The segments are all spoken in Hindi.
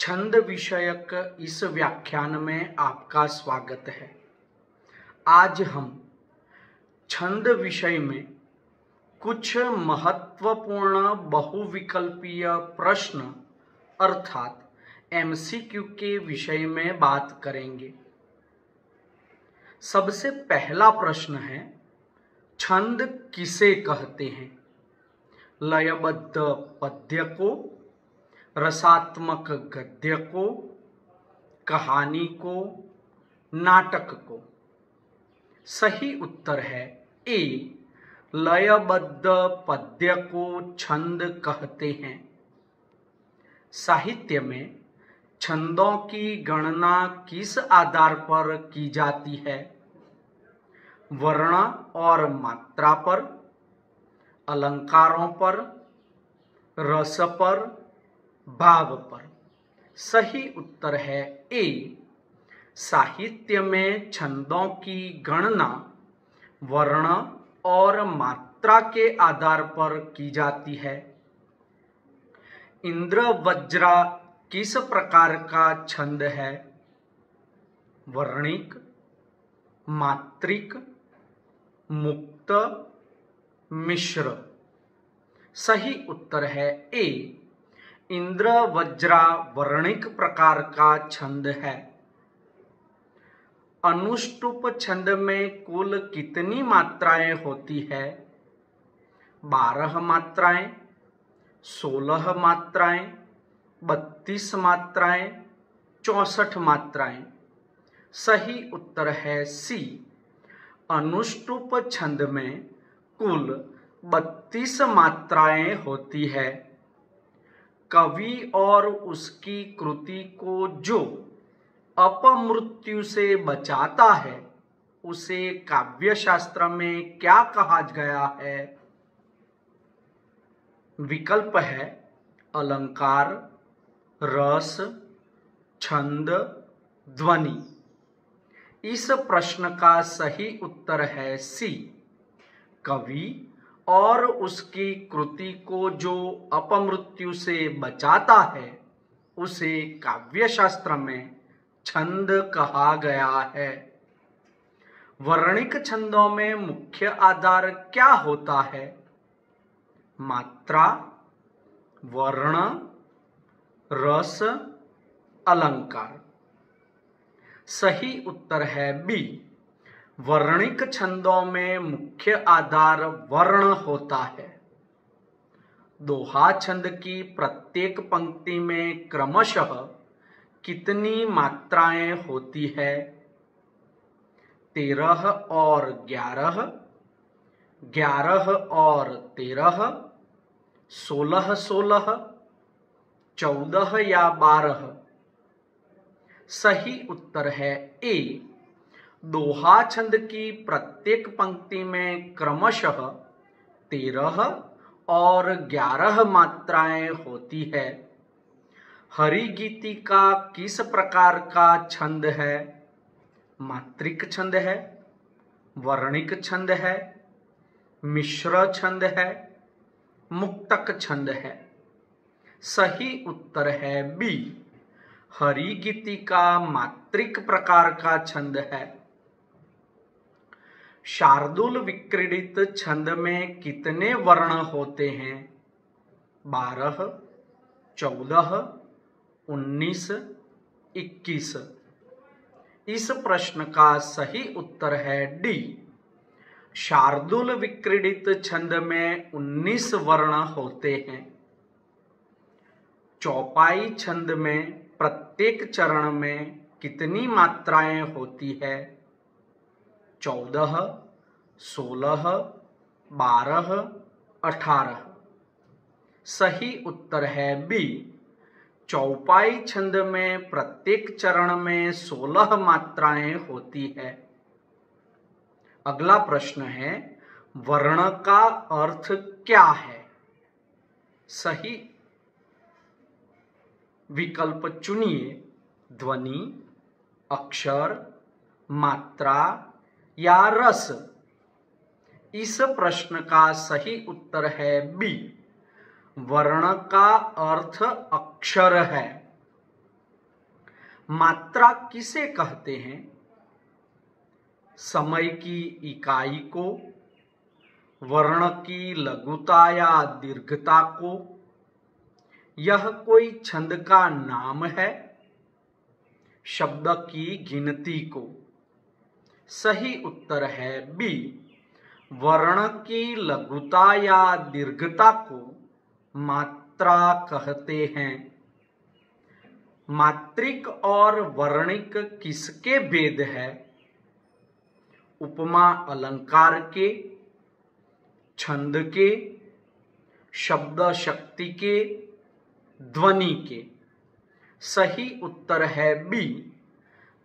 छंद विषयक इस व्याख्यान में आपका स्वागत है। आज हम छंद विषय में कुछ महत्वपूर्ण बहुविकल्पीय प्रश्न अर्थात एमसीक्यू के विषय में बात करेंगे। सबसे पहला प्रश्न है, छंद किसे कहते हैं? लयबद्ध पद्य को, रसात्मक गद्य को, कहानी को, नाटक को? सही उत्तर है ए, लयबद्ध पद्य को छंद कहते हैं। साहित्य में छंदों की गणना किस आधार पर की जाती है? वर्ण और मात्रा पर, अलंकारों पर, रस पर, भाव पर? सही उत्तर है ए, साहित्य में छंदों की गणना वर्ण और मात्रा के आधार पर की जाती है। इंद्रवज्रा किस प्रकार का छंद है? वर्णिक, मात्रिक, मुक्त, मिश्र? सही उत्तर है ए, इंद्रवज्रा वर्णिक प्रकार का छंद है। अनुष्टुप छंद में कुल कितनी मात्राएं होती है? 12 मात्राएं, 16 मात्राएं, 32 मात्राएं, 64 मात्राएं? सही उत्तर है सी, अनुष्टुप छंद में कुल 32 मात्राएं होती है। कवि और उसकी कृति को जो अपमृत्यु से बचाता है उसे काव्य शास्त्र में क्या कहा गया है? विकल्प है अलंकार, रस, छंद, ध्वनि। इस प्रश्न का सही उत्तर है सी, कवि और उसकी कृति को जो अपमृत्यु से बचाता है उसे काव्य शास्त्र में छंद कहा गया है। वर्णिक छंदों में मुख्य आधार क्या होता है? मात्रा, वर्ण, रस, अलंकार? सही उत्तर है बी, वर्णिक छंदों में मुख्य आधार वर्ण होता है। दोहा छंद की प्रत्येक पंक्ति में क्रमशः कितनी मात्राएं होती है? 13 और 11, 11 और 13, 16 16, 14 या 12? सही उत्तर है ए, दोहा छंद की प्रत्येक पंक्ति में क्रमशः 13 और 11 मात्राएं होती है। हरिगीतिका किस प्रकार का छंद है? मात्रिक छंद है, वर्णिक छंद है, मिश्र छंद है, मुक्तक छंद है? सही उत्तर है बी, हरिगीतिका मात्रिक प्रकार का छंद है। शार्दूल विक्रीडित छंद में कितने वर्ण होते हैं? 12, 14, 19, 21? इस प्रश्न का सही उत्तर है डी, शार्दूल विक्रीडित छंद में 19 वर्ण होते हैं। चौपाई छंद में प्रत्येक चरण में कितनी मात्राएं होती है? 14, 16, 12, 18? सही उत्तर है बी, चौपाई छंद में प्रत्येक चरण में 16 मात्राएं होती है। अगला प्रश्न है, वर्ण का अर्थ क्या है? सही विकल्प चुनिए, ध्वनि, अक्षर, मात्रा या रस? इस प्रश्न का सही उत्तर है बी, वर्ण का अर्थ अक्षर है। मात्रा किसे कहते हैं? समय की इकाई को, वर्ण की लघुता या दीर्घता को? यह कोई छंद का नाम है? शब्द की गिनती को? सही उत्तर है बी, वर्ण की लघुता या दीर्घता को मात्रा कहते हैं। मात्रिक और वर्णिक किसके भेद है? उपमा अलंकार के, छंद के, शब्द शक्ति के, ध्वनि के? सही उत्तर है बी,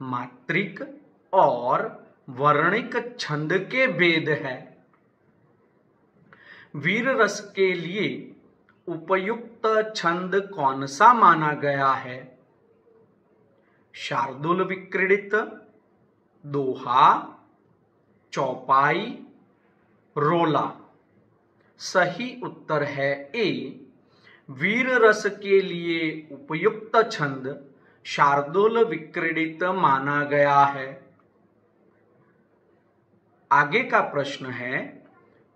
मात्रिक और वर्णिक छंद के भेद है। वीर रस के लिए उपयुक्त छंद कौन सा माना गया है? शार्दूल विक्रीडित, दोहा, चौपाई, रोला? सही उत्तर है ए, वीर रस के लिए उपयुक्त छंद शार्दूल विक्रीडित माना गया है। आगे का प्रश्न है,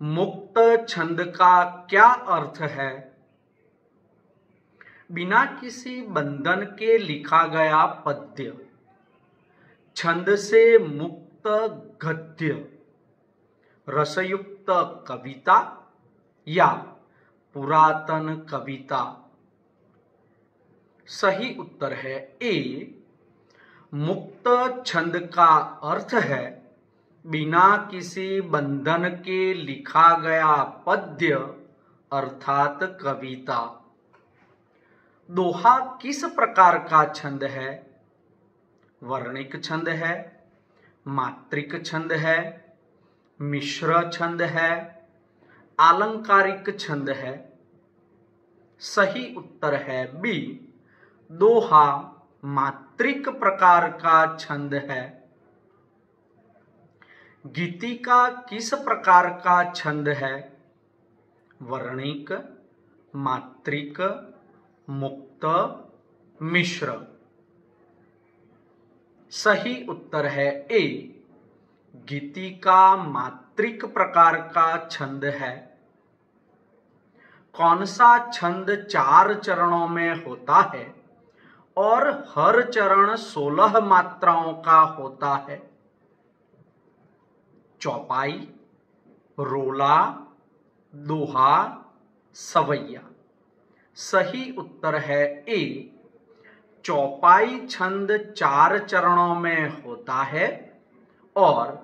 मुक्त छंद का क्या अर्थ है? बिना किसी बंधन के लिखा गया पद्य, छंद से मुक्त गद्य, रसयुक्त कविता या पुरातन कविता? सही उत्तर है ए, मुक्त छंद का अर्थ है बिना किसी बंधन के लिखा गया पद्य अर्थात कविता। दोहा किस प्रकार का छंद है? वर्णिक छंद है, मात्रिक छंद है, मिश्र छंद है, आलंकारिक छंद है? सही उत्तर है बी, दोहा मात्रिक प्रकार का छंद है। गीतिका किस प्रकार का छंद है? वर्णिक, मात्रिक, मुक्त, मिश्र? सही उत्तर है ए, गीतिका मात्रिक प्रकार का छंद है। कौन सा छंद 4 चरणों में होता है और हर चरण 16 मात्राओं का होता है? चौपाई, रोला, दोहा, सवैया? सही उत्तर है ए, चौपाई छंद 4 चरणों में होता है और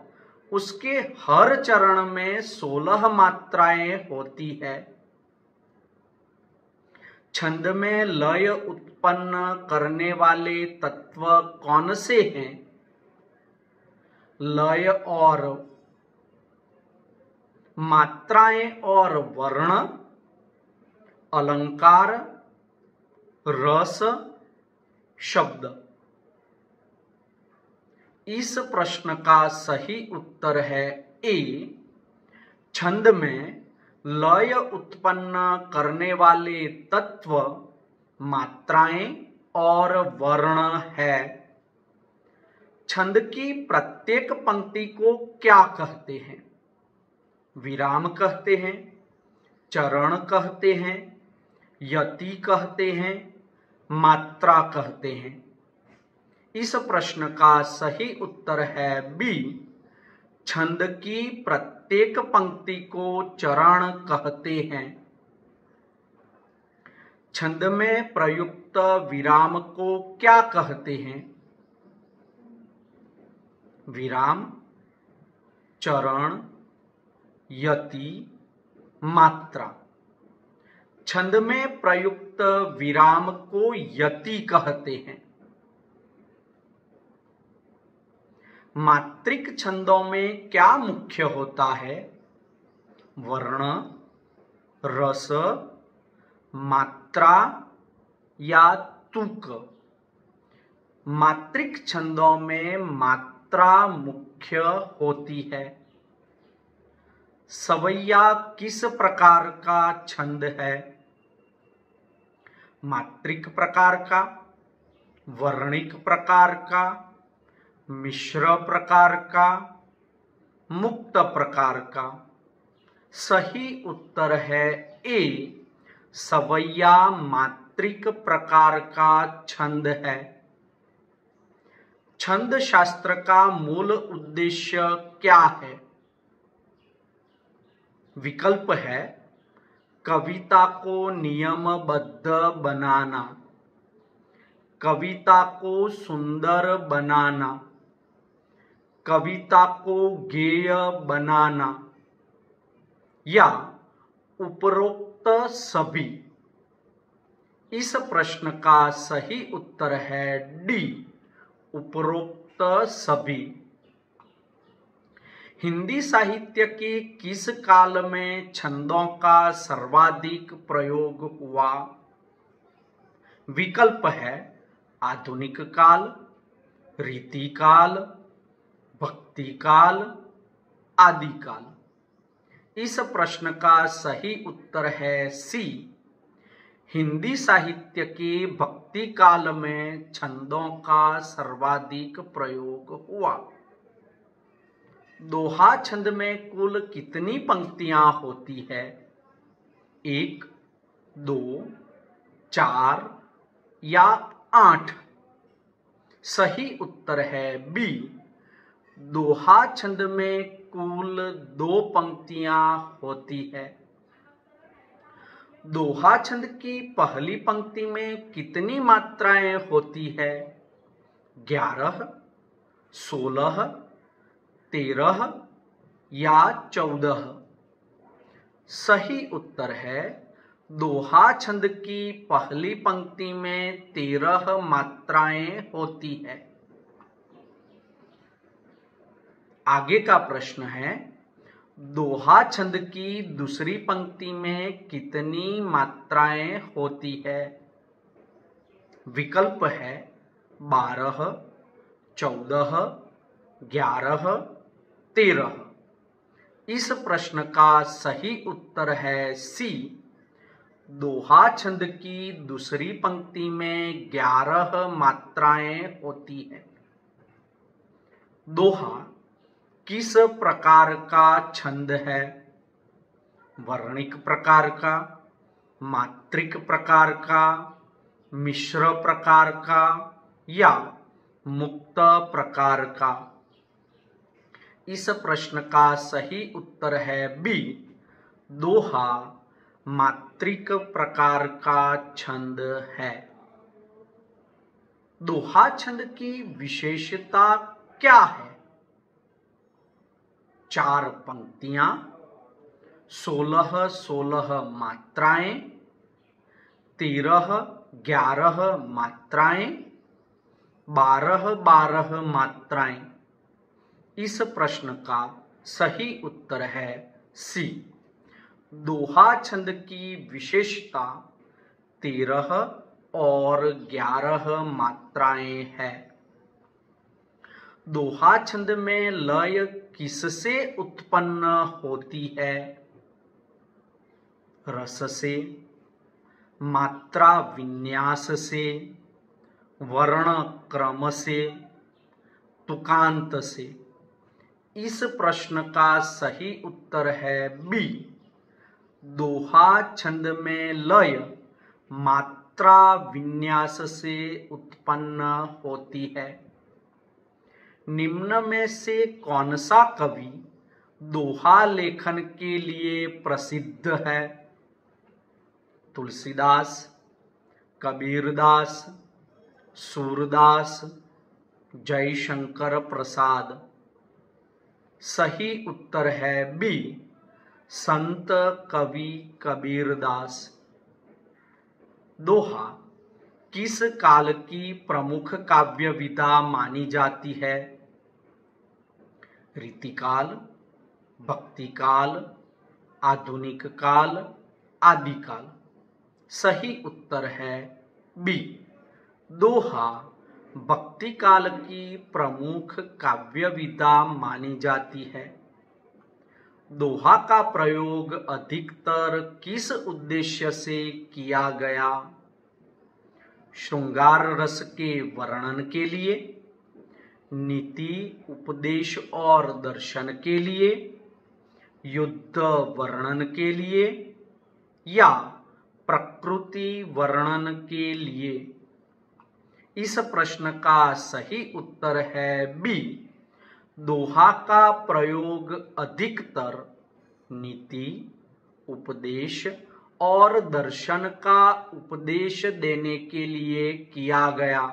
उसके हर चरण में 16 मात्राएं होती है। छंद में लय उत्पन्न करने वाले तत्व कौन से हैं? लय और मात्राएं और वर्ण, अलंकार, रस, शब्द? इस प्रश्न का सही उत्तर है ए, छंद में लय उत्पन्न करने वाले तत्व मात्राएं और वर्ण है। छंद की प्रत्येक पंक्ति को क्या कहते हैं? विराम कहते हैं, चरण कहते हैं, यति कहते हैं, मात्रा कहते हैं? इस प्रश्न का सही उत्तर है बी, छंद की प्रत्येक पंक्ति को चरण कहते हैं। छंद में प्रयुक्त विराम को क्या कहते हैं? विराम, चरण, यति, मात्रा? छंद में प्रयुक्त विराम को यति कहते हैं। मात्रिक छंदों में क्या मुख्य होता है? वर्ण, रस, मात्रा या तुक? मात्रिक छंदों में मात्रा मुख्य होती है। सवैया किस प्रकार का छंद है? मात्रिक प्रकार का, वर्णिक प्रकार का, मिश्र प्रकार का, मुक्त प्रकार का। सही उत्तर है ए, सवैया मात्रिक प्रकार का छंद है। छंद शास्त्र का मूल उद्देश्य क्या है? विकल्प है कविता को नियमबद्ध बनाना, कविता को सुंदर बनाना, कविता को गेय बनाना, या उपरोक्त सभी। इस प्रश्न का सही उत्तर है डी, उपरोक्त सभी। हिंदी साहित्य के किस काल में छंदों का सर्वाधिक प्रयोग हुआ? विकल्प है आधुनिक काल, रीति काल, भक्ति काल, आदि काल। इस प्रश्न का सही उत्तर है सी, हिंदी साहित्य के भक्ति काल में छंदों का सर्वाधिक प्रयोग हुआ। दोहा छंद में कुल कितनी पंक्तियां होती है? 1, 2, 4 या 8? सही उत्तर है बी, दोहा छंद में कुल 2 पंक्तियां होती है। दोहा छंद की पहली पंक्ति में कितनी मात्राएं होती है? 11, 16, 13 या 14? सही उत्तर है दोहा छंद की पहली पंक्ति में 13 मात्राएं होती है। आगे का प्रश्न है, दोहा छंद की दूसरी पंक्ति में कितनी मात्राएं होती है? विकल्प है 12, 14, 11, 13। इस प्रश्न का सही उत्तर है सी, दोहा छंद की दूसरी पंक्ति में 11 मात्राएं होती है। दोहा किस प्रकार का छंद है? वर्णिक प्रकार का, मात्रिक प्रकार का, मिश्र प्रकार का, या मुक्त प्रकार का? इस प्रश्न का सही उत्तर है बी, दोहा मात्रिक प्रकार का छंद है। दोहा छंद की विशेषता क्या है? 4 पंक्तियां, 16 मात्राएं, 13-11 मात्राएं, 12 मात्राएं। इस प्रश्न का सही उत्तर है सी, दोहा छंद की विशेषता 13 और 11 मात्राएं है। दोहा छंद में लय किससे उत्पन्न होती है? रस से, मात्रा विन्यास से, वर्ण क्रम से, तुकांत से? इस प्रश्न का सही उत्तर है बी, दोहा छंद में लय मात्रा विन्यास से उत्पन्न होती है। निम्न में से कौन सा कवि दोहा लेखन के लिए प्रसिद्ध है? तुलसीदास, कबीरदास, सूरदास, जयशंकर प्रसाद? सही उत्तर है बी, संत कवि कबीरदास। दोहा किस काल की प्रमुख काव्य विधा मानी जाती है? रीतिकाल, भक्ति काल, आधुनिक काल, आदि काल? सही उत्तर है बी, दोहा भक्ति काल की प्रमुख काव्य विधा मानी जाती है। दोहा का प्रयोग अधिकतर किस उद्देश्य से किया गया? श्रृंगार रस के वर्णन के लिए, नीति उपदेश और दर्शन के लिए, युद्ध वर्णन के लिए या प्रकृति वर्णन के लिए? इस प्रश्न का सही उत्तर है बी। दोहा का प्रयोग अधिकतर नीति उपदेश और दर्शन का उपदेश देने के लिए किया गया।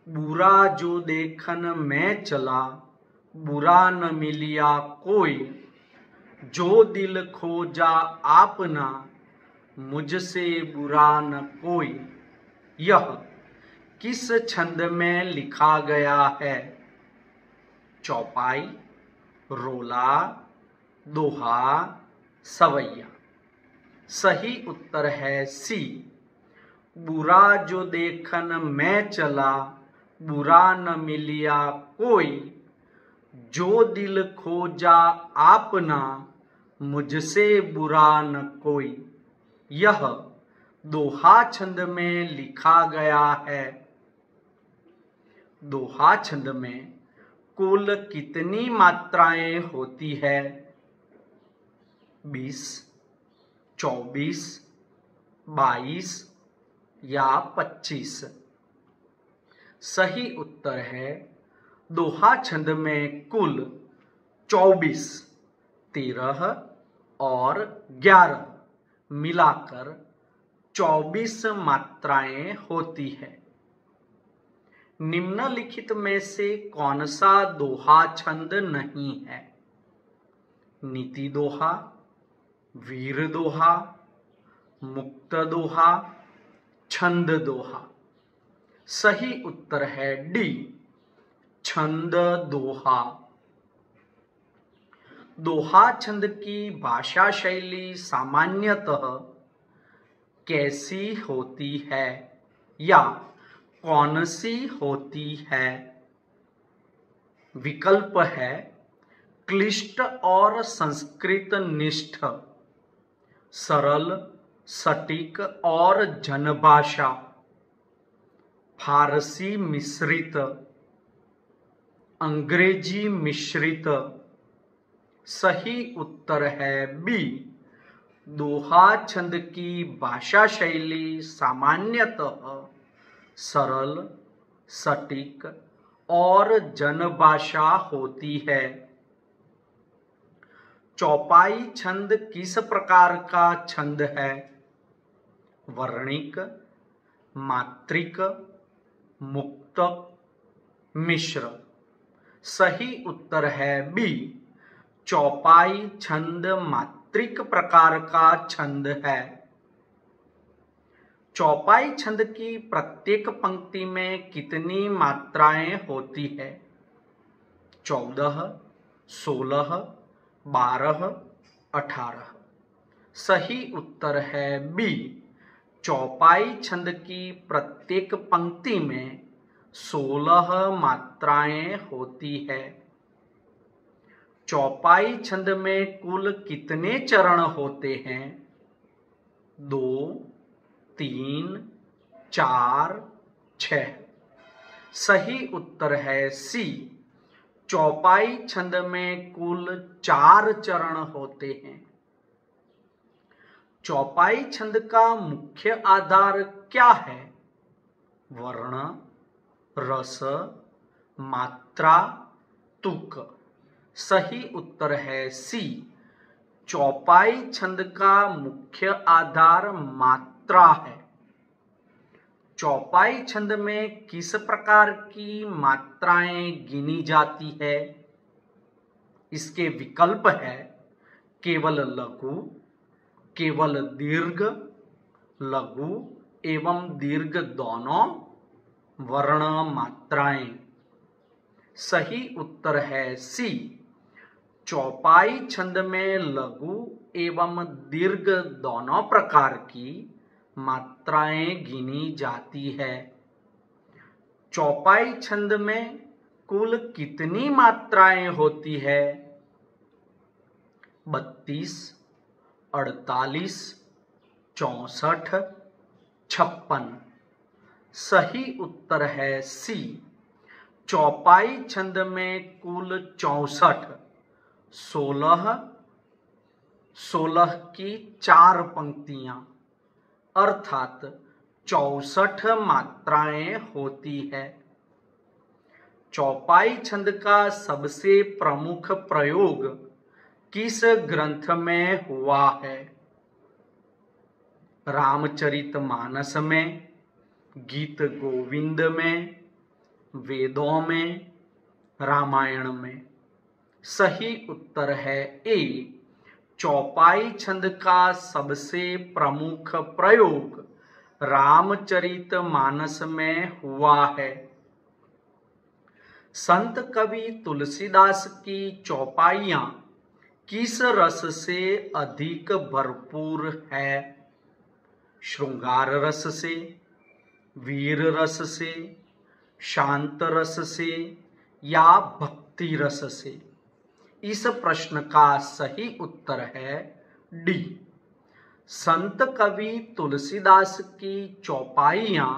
बुरा जो देखन मैं चला, बुरा न मिलिया कोई, जो दिल खोजा आपना, मुझसे बुरा न कोई। यह किस छंद में लिखा गया है? चौपाई, रोला, दोहा, सवैया। सही उत्तर है सी। बुरा जो देखन मैं चला, बुरा न मिलिया कोई, जो दिल खोजा आपना, मुझसे बुरा न कोई। यह दोहा छंद में लिखा गया है। दोहा छंद में कुल कितनी मात्राएं होती है? 20, 24, 22 या 25? सही उत्तर है दोहा छंद में कुल 24, 13 और 11 मिलाकर 24 मात्राएं होती है। निम्नलिखित में से कौन सा दोहा छंद नहीं है? नीति दोहा, वीर दोहा, मुक्त दोहा, छंद दोहा। सही उत्तर है डी, छंद दोहा। दोहा छंद की भाषा शैली सामान्यतः कैसी होती है या कौन सी होती है? विकल्प है क्लिष्ट और संस्कृत निष्ठ, सरल, सटीक और जनभाषा, फारसी मिश्रित, अंग्रेजी मिश्रित। सही उत्तर है बी। दोहा छंद की भाषा शैली सामान्यतः सरल, सटीक और जनभाषा होती है। चौपाई छंद किस प्रकार का छंद है? वर्णिक, मात्रिक, मुक्तक, मिश्र। सही उत्तर है बी। चौपाई छंद मात्रिक प्रकार का छंद है। चौपाई छंद की प्रत्येक पंक्ति में कितनी मात्राएं होती है? 14, 16, 12, 18। सही उत्तर है बी। चौपाई छंद की प्रत्येक पंक्ति में 16 मात्राएं होती है। चौपाई छंद में कुल कितने चरण होते हैं? 2, 3, 4, 6। सही उत्तर है सी। चौपाई छंद में कुल 4 चरण होते हैं। चौपाई छंद का मुख्य आधार क्या है? वर्ण, रस, मात्रा, तुक। सही उत्तर है सी। चौपाई छंद का मुख्य आधार मात्रा है। चौपाई छंद में किस प्रकार की मात्राएं गिनी जाती है? इसके विकल्प है केवल लघु, केवल दीर्घ, लघु एवं दीर्घ दोनों, वर्ण मात्राएं। सही उत्तर है सी। चौपाई छंद में लघु एवं दीर्घ दोनों प्रकार की मात्राएं गिनी जाती है। चौपाई छंद में कुल कितनी मात्राएं होती है? 32, 48, 64, 56। सही उत्तर है सी। चौपाई छंद में कुल 64, 16 की 4 पंक्तियां अर्थात 64 मात्राएं होती है। चौपाई छंद का सबसे प्रमुख प्रयोग किस ग्रंथ में हुआ है? रामचरितमानस में, गीत गोविंद में, वेदों में, रामायण में। सही उत्तर है ए। चौपाई छंद का सबसे प्रमुख प्रयोग रामचरितमानस में हुआ है। संत कवि तुलसीदास की चौपाइयां किस रस से अधिक भरपूर है? श्रृंगार रस से, वीर रस से, शांत रस से या भक्ति रस से? इस प्रश्न का सही उत्तर है डी। संत कवि तुलसीदास की चौपाइयां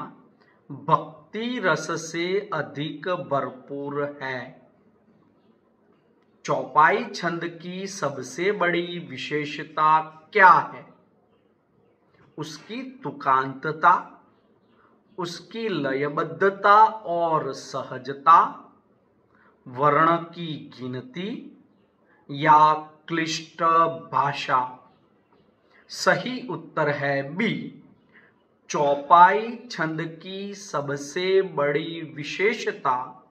भक्ति रस से अधिक भरपूर है। चौपाई छंद की सबसे बड़ी विशेषता क्या है? उसकी तुकांतता, उसकी लयबद्धता और सहजता, वर्ण की गिनती या क्लिष्ट भाषा? सही उत्तर है बी। चौपाई छंद की सबसे बड़ी विशेषता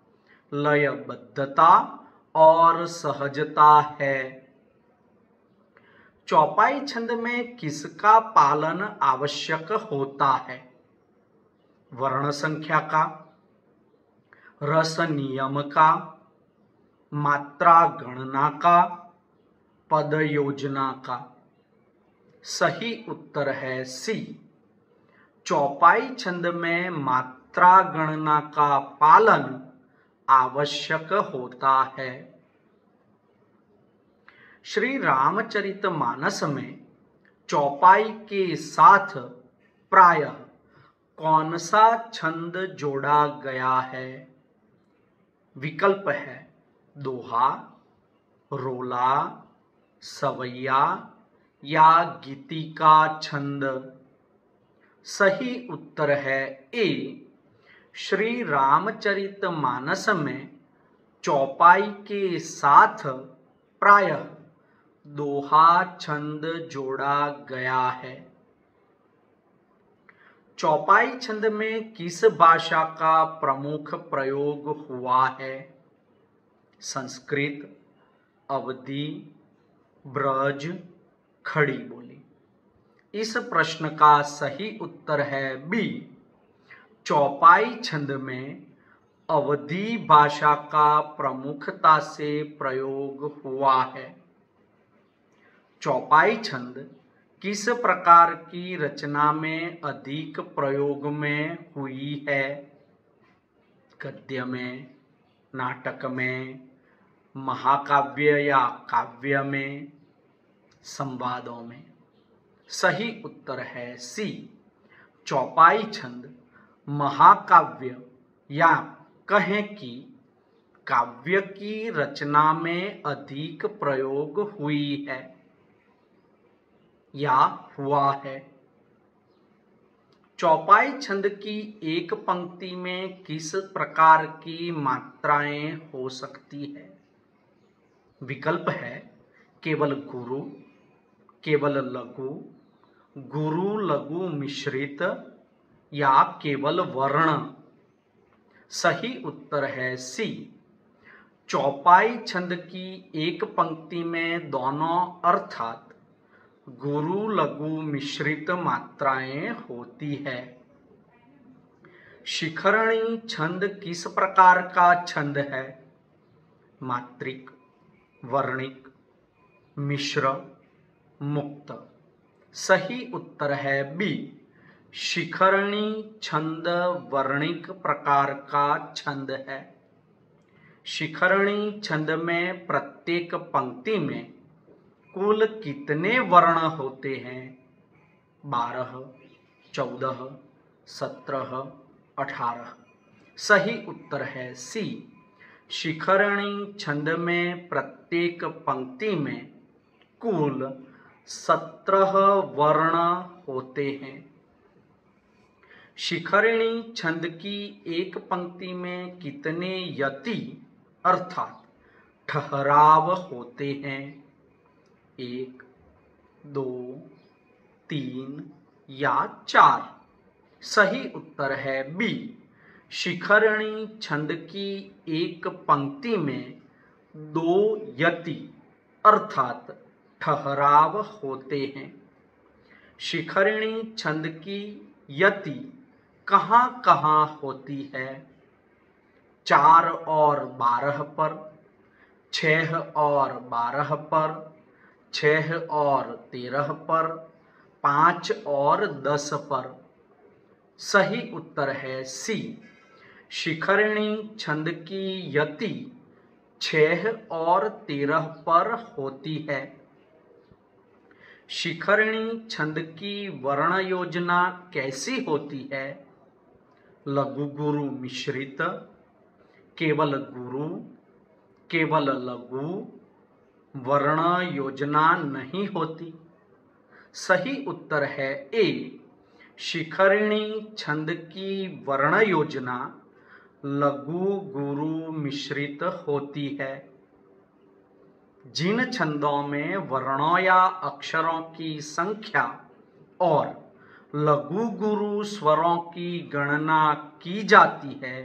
लयबद्धता और सहजता है। चौपाई छंद में किसका पालन आवश्यक होता है? वर्ण संख्या का, रस नियम का, मात्रा गणना का, पद योजना का? सही उत्तर है सी। चौपाई छंद में मात्रा गणना का पालन आवश्यक होता है। श्री रामचरितमानस में चौपाई के साथ प्रायः कौन सा छंद जोड़ा गया है? विकल्प है दोहा, रोला, सवैया या गीतिका छंद। सही उत्तर है ए। श्री रामचरितमानस में चौपाई के साथ प्रायः दोहा छंद जोड़ा गया है। चौपाई छंद में किस भाषा का प्रमुख प्रयोग हुआ है? संस्कृत, अवधी, ब्रज, खड़ी बोली? इस प्रश्न का सही उत्तर है बी। चौपाई छंद में अवधी भाषा का प्रमुखता से प्रयोग हुआ है। चौपाई छंद किस प्रकार की रचना में अधिक प्रयोग में हुई है? गद्य में, नाटक में, महाकाव्य या काव्य में, संवादों में? सही उत्तर है सी। चौपाई छंद महाकाव्य या कहें कि काव्य की रचना में अधिक प्रयोग हुई है या हुआ है। चौपाई छंद की एक पंक्ति में किस प्रकार की मात्राएं हो सकती है? विकल्प है केवल गुरु, केवल लघु, गुरु लघु मिश्रित या केवल वर्ण? सही उत्तर है सी। चौपाई छंद की एक पंक्ति में दोनों अर्थात गुरु लघु मिश्रित मात्राएं होती है। शिखरणी छंद किस प्रकार का छंद है? मात्रिक, वर्णिक, मिश्र, मुक्त? सही उत्तर है बी। शिखरणी छंद वर्णिक प्रकार का छंद है। शिखरणी छंद में प्रत्येक पंक्ति में कुल कितने वर्ण होते हैं? 12, 14 17, 18। सही उत्तर है सी। शिखरणी छंद में प्रत्येक पंक्ति में कुल 17 वर्ण होते हैं। शिखरणी छंद की एक पंक्ति में कितने यति अर्थात ठहराव होते हैं? 1, 2, 3 या 4? सही उत्तर है बी। शिखरणी छंद की एक पंक्ति में 2 यति अर्थात ठहराव होते हैं। शिखरणी छंद की यति कहाँ कहाँ होती है? 4 और 12 पर, 6 और 12 पर, 6 और 13 पर, 5 और 10 पर। सही उत्तर है सी। शिखरणी छंद की यति 6 और 13 पर होती है। शिखरणी छंद की वर्ण योजना कैसी होती है? लघु गुरु मिश्रित, केवल गुरु, केवल लघु, वर्ण योजना नहीं होती। सही उत्तर है ए। शिखरणी छंद की वर्ण योजना लघु गुरु मिश्रित होती है। जिन छंदों में वर्णों या अक्षरों की संख्या और लघु गुरु स्वरों की गणना की जाती है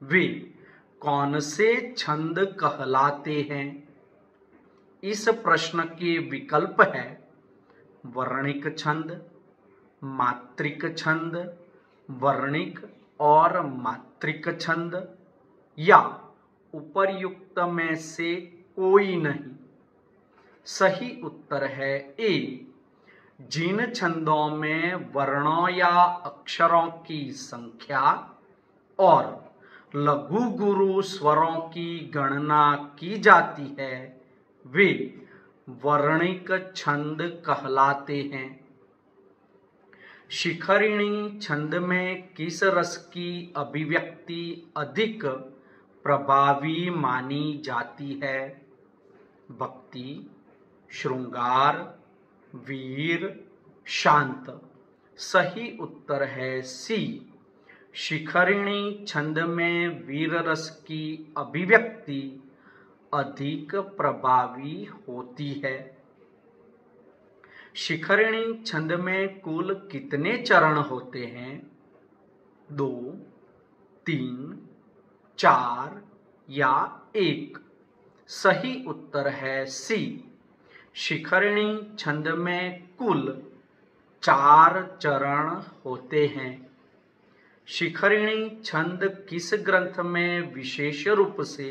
वे कौन से छंद कहलाते हैं? इस प्रश्न के विकल्प है वर्णिक छंद, मात्रिक छंद, वर्णिक और मात्रिक छंद या उपर्युक्त में से कोई नहीं। सही उत्तर है ए। जिन छंदों में वर्णों या अक्षरों की संख्या और लघु गुरु स्वरों की गणना की जाती है वे वर्णिक छंद कहलाते हैं। शिखरणी छंद में किस रस की अभिव्यक्ति अधिक प्रभावी मानी जाती है? भक्ति, श्रृंगार, वीर, शांत। सही उत्तर है सी। शिखरणी छंद में वीर रस की अभिव्यक्ति अधिक प्रभावी होती है। शिखरणी छंद में कुल कितने चरण होते हैं? 2, 3, 4 या 1? सही उत्तर है सी। शिखरणी छंद में कुल 4 चरण होते हैं। शिखरणी छंद किस ग्रंथ में विशेष रूप से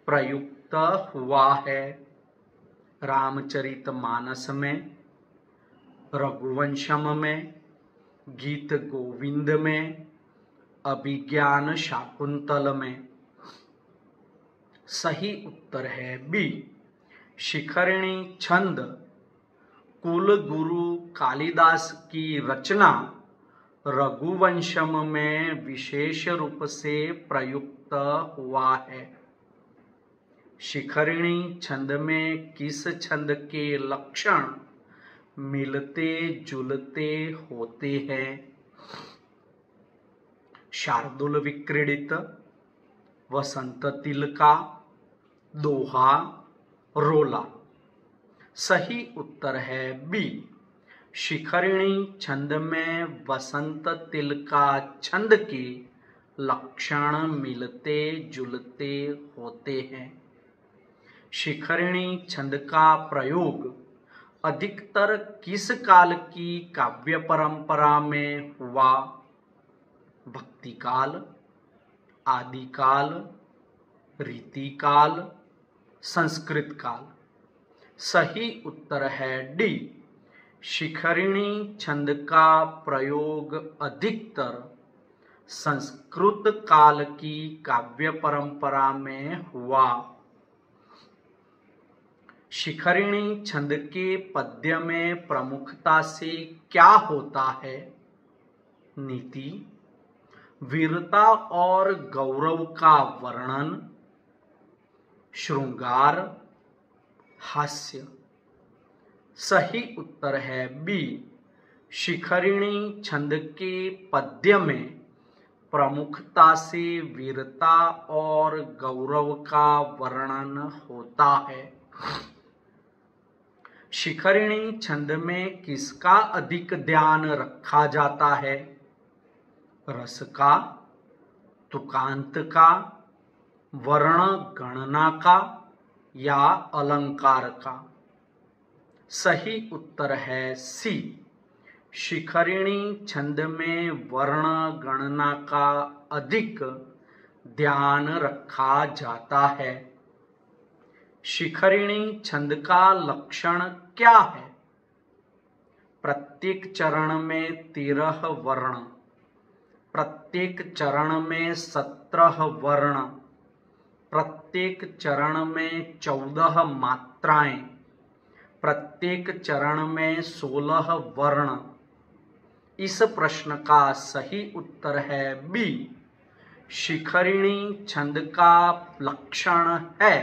प्रयुक्त हुआ है? रामचरितमानस में, रघुवंशम में, गीत गोविंद में, अभिज्ञान शाकुंतल में? सही उत्तर है बी। शिखरणी छंद कुल गुरु कालिदास की रचना रघुवंशम में विशेष रूप से प्रयुक्त हुआ है। शिखरणी छंद में किस छंद के लक्षण मिलते जुलते होते हैं? शार्दुल विक्रीडित, वसंत तिलका, दोहा, रोला। सही उत्तर है बी। शिखरणी छंद में वसंत तिलका छंद के लक्षण मिलते जुलते होते हैं। शिखरणी छंद का प्रयोग अधिकतर किस काल की काव्य परंपरा में हुआ? भक्ति काल, आदिकाल, रीतिकाल, संस्कृत काल। सही उत्तर है डी। शिखरणी छंद का प्रयोग अधिकतर संस्कृत काल की काव्य परंपरा में हुआ। शिखरणी छंद के पद्य में प्रमुखता से क्या होता है? नीति, वीरता और गौरव का वर्णन, श्रृंगार, हास्य। सही उत्तर है बी, शिखरिणी छंद के पद्य में प्रमुखता से वीरता और गौरव का वर्णन होता है। शिखरिणी छंद में किसका अधिक ध्यान रखा जाता है? रस का, तुकांत का, वर्ण गणना का या अलंकार का? सही उत्तर है सी, शिखरिणी छंद में वर्ण गणना का अधिक ध्यान रखा जाता है। शिखरिणी छंद का लक्षण क्या है? प्रत्येक चरण में 13 वर्ण, प्रत्येक चरण में 17 वर्ण, प्रत्येक चरण में 14 मात्राएं, प्रत्येक चरण में 16 वर्ण। इस प्रश्न का सही उत्तर है बी, शिखरिणी छंद का लक्षण है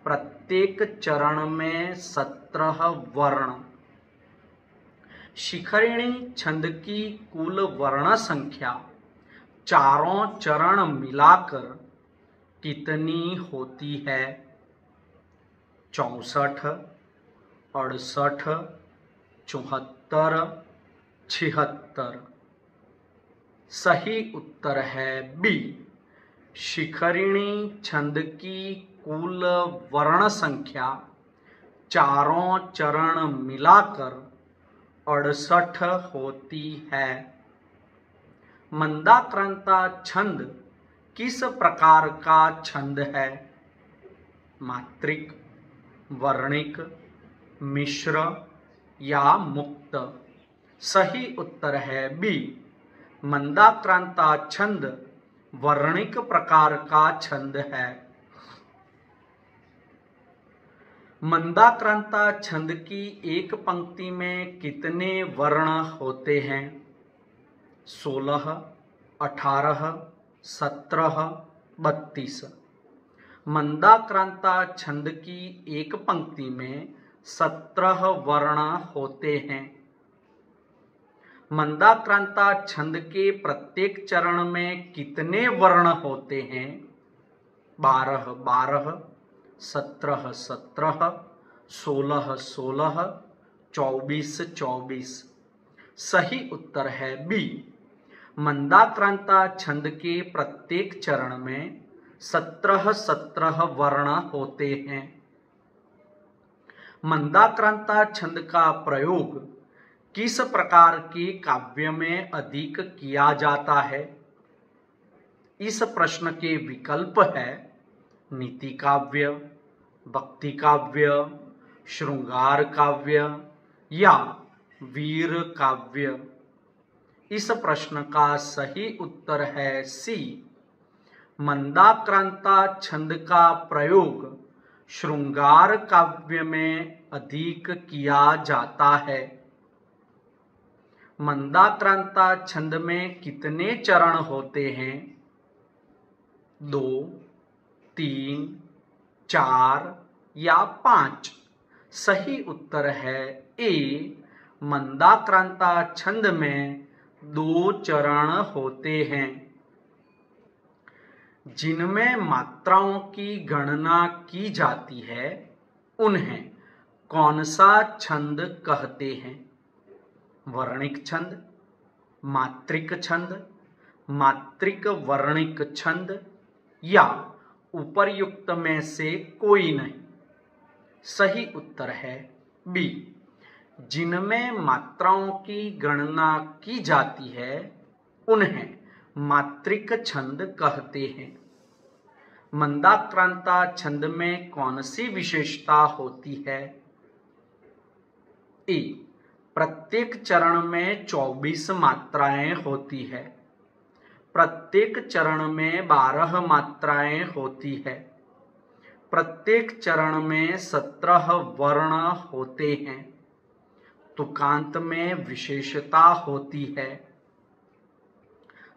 प्रत्येक चरण में 17 वर्ण। शिखरिणी छंद की कुल वर्ण संख्या चारों चरण मिलाकर कितनी होती है? 64, 68, 74, 76? सही उत्तर है बी, शिखरिणी छंद की कुल वर्ण संख्या चारों चरण मिलाकर 68 होती है। मंदाक्रांता छंद किस प्रकार का छंद है? मात्रिक, वर्णिक, मिश्र या मुक्त? सही उत्तर है बी, मंदाक्रांता छंद वर्णिक प्रकार का छंद है। मंदाक्रांता छंद की एक पंक्ति में कितने वर्ण होते हैं? 16, 18, 17, 32? मंदाक्रांता छंद की एक पंक्ति में 17 वर्ण होते हैं। मंदाक्रांता छंद के प्रत्येक चरण में कितने वर्ण होते हैं? 12, 12, 17, 17, 16, 16, 24, 24? सही उत्तर है बी, मंदाक्रांता छंद के प्रत्येक चरण में 17 17 वर्ण होते हैं। मंदाक्रांता छंद का प्रयोग किस प्रकार के काव्य में अधिक किया जाता है? इस प्रश्न के विकल्प है नीति काव्य, भक्ति काव्य, श्रृंगार काव्य या वीर काव्य? इस प्रश्न का सही उत्तर है सी, मंदाक्रांता छंद का प्रयोग श्रृंगार काव्य में अधिक किया जाता है। मंदाक्रांता छंद में कितने चरण होते हैं? 2, 3, 4 या 5? सही उत्तर है ए, मंदाक्रांता छंद में 2 चरण होते हैं। जिनमें मात्राओं की गणना की जाती है उन्हें कौन सा छंद कहते हैं? वर्णिक छंद, मात्रिक छंद, मात्रिक वर्णिक छंद या उपर्युक्त में से कोई नहीं? सही उत्तर है बी, जिनमें मात्राओं की गणना की जाती है उन्हें मात्रिक छंद कहते हैं। मंदाक्रांता छंद में कौन सी विशेषता होती है? ए, प्रत्येक चरण में 24 मात्राएं होती है, प्रत्येक चरण में 12 मात्राएं होती है, प्रत्येक चरण में 17 वर्ण होते हैं, तुकांत में विशेषता होती है,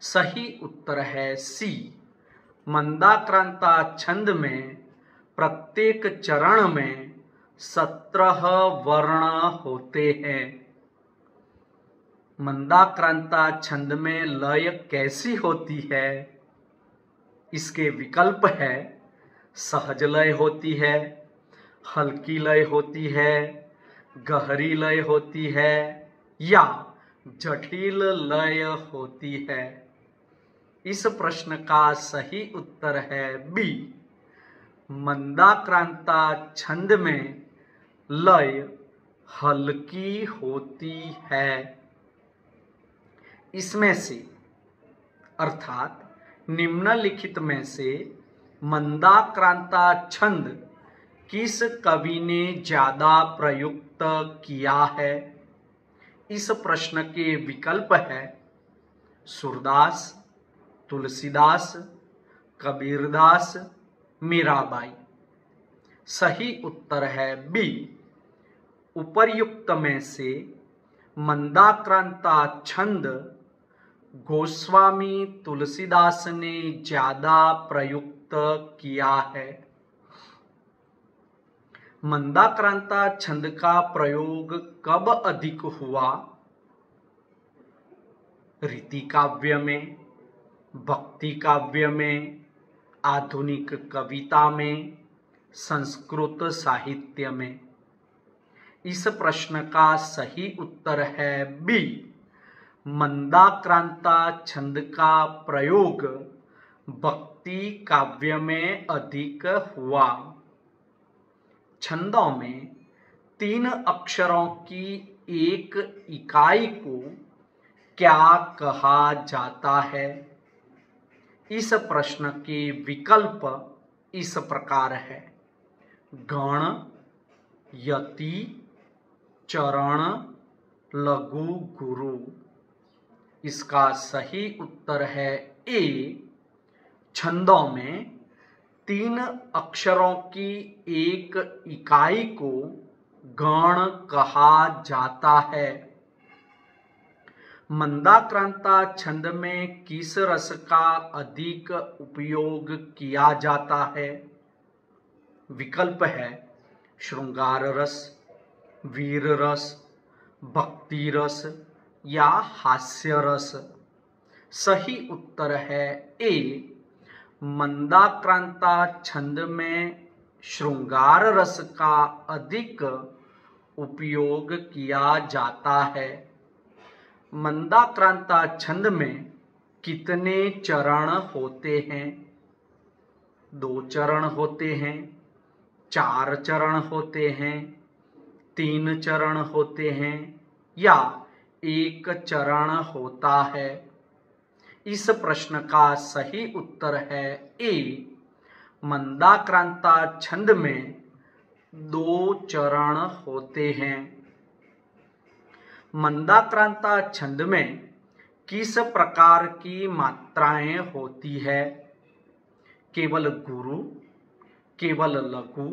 सही उत्तर है सी। मंदाक्रांता छंद में प्रत्येक चरण में 17 वर्ण होते हैं। मंदाक्रांता छंद में लय कैसी होती है? इसके विकल्प है सहज लय होती है, हल्की लय होती है, गहरी लय होती है या जटिल लय होती है। इस प्रश्न का सही उत्तर है बी। मंदाक्रांता छंद में लय हल्की होती है। इसमें से अर्थात निम्नलिखित में से मंदाक्रांता छंद किस कवि ने ज्यादा प्रयुक्त किया है? इस प्रश्न के विकल्प है सूरदास, तुलसीदास, कबीरदास, मीराबाई। सही उत्तर है बी। उपर्युक्त में से मंदाक्रांता छंद गोस्वामी तुलसीदास ने ज्यादा प्रयुक्त किया है। मंदाक्रांता छंद का प्रयोग कब अधिक हुआ? रीति काव्य में, भक्ति काव्य में, आधुनिक कविता में, संस्कृत साहित्य में। इस प्रश्न का सही उत्तर है बी। मंदाक्रांता छंद का प्रयोग भक्ति काव्य में अधिक हुआ। छंदों में 3 अक्षरों की एक इकाई को क्या कहा जाता है? इस प्रश्न के विकल्प इस प्रकार है गण, यति, चरण, लघु, गुरु। इसका सही उत्तर है ए। छंदों में 3 अक्षरों की एक इकाई को गण कहा जाता है। मंदाक्रांता छंद में किस रस का अधिक उपयोग किया जाता है? विकल्प है श्रृंगार रस, वीर रस, भक्ति रस या हास्य रस। सही उत्तर है ए। मंदाक्रांता छंद में श्रृंगार रस का अधिक उपयोग किया जाता है। मंदाक्रांता छंद में कितने चरण होते हैं? 2 चरण होते हैं, 4 चरण होते हैं, 3 चरण होते हैं या 1 चरण होता है। इस प्रश्न का सही उत्तर है ए। मंदाक्रांता छंद में 2 चरण होते हैं। मंदाक्रांता छंद में किस प्रकार की मात्राएं होती है? केवल गुरु, केवल लघु,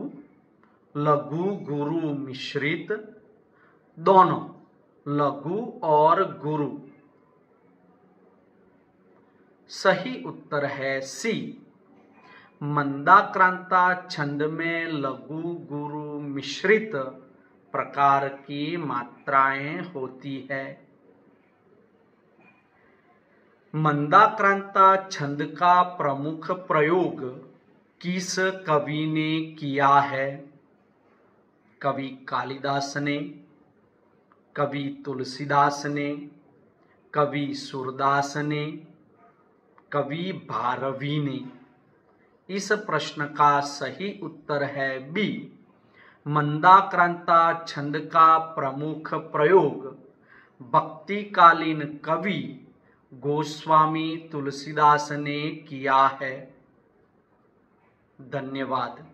लघु गुरु मिश्रित, दोनों लघु और गुरु। सही उत्तर है सी। मंदाक्रांता छंद में लघु गुरु मिश्रित प्रकार की मात्राएं होती है। मंदाक्रांता छंद का प्रमुख प्रयोग किस कवि ने किया है? कवि कालिदास ने, कवि तुलसीदास ने, कवि सूरदास ने, कवि भारवी ने। इस प्रश्न का सही उत्तर है बी। मंदाक्रांता छंद का प्रमुख प्रयोग भक्तिकालीन कवि गोस्वामी तुलसीदास ने किया है। धन्यवाद।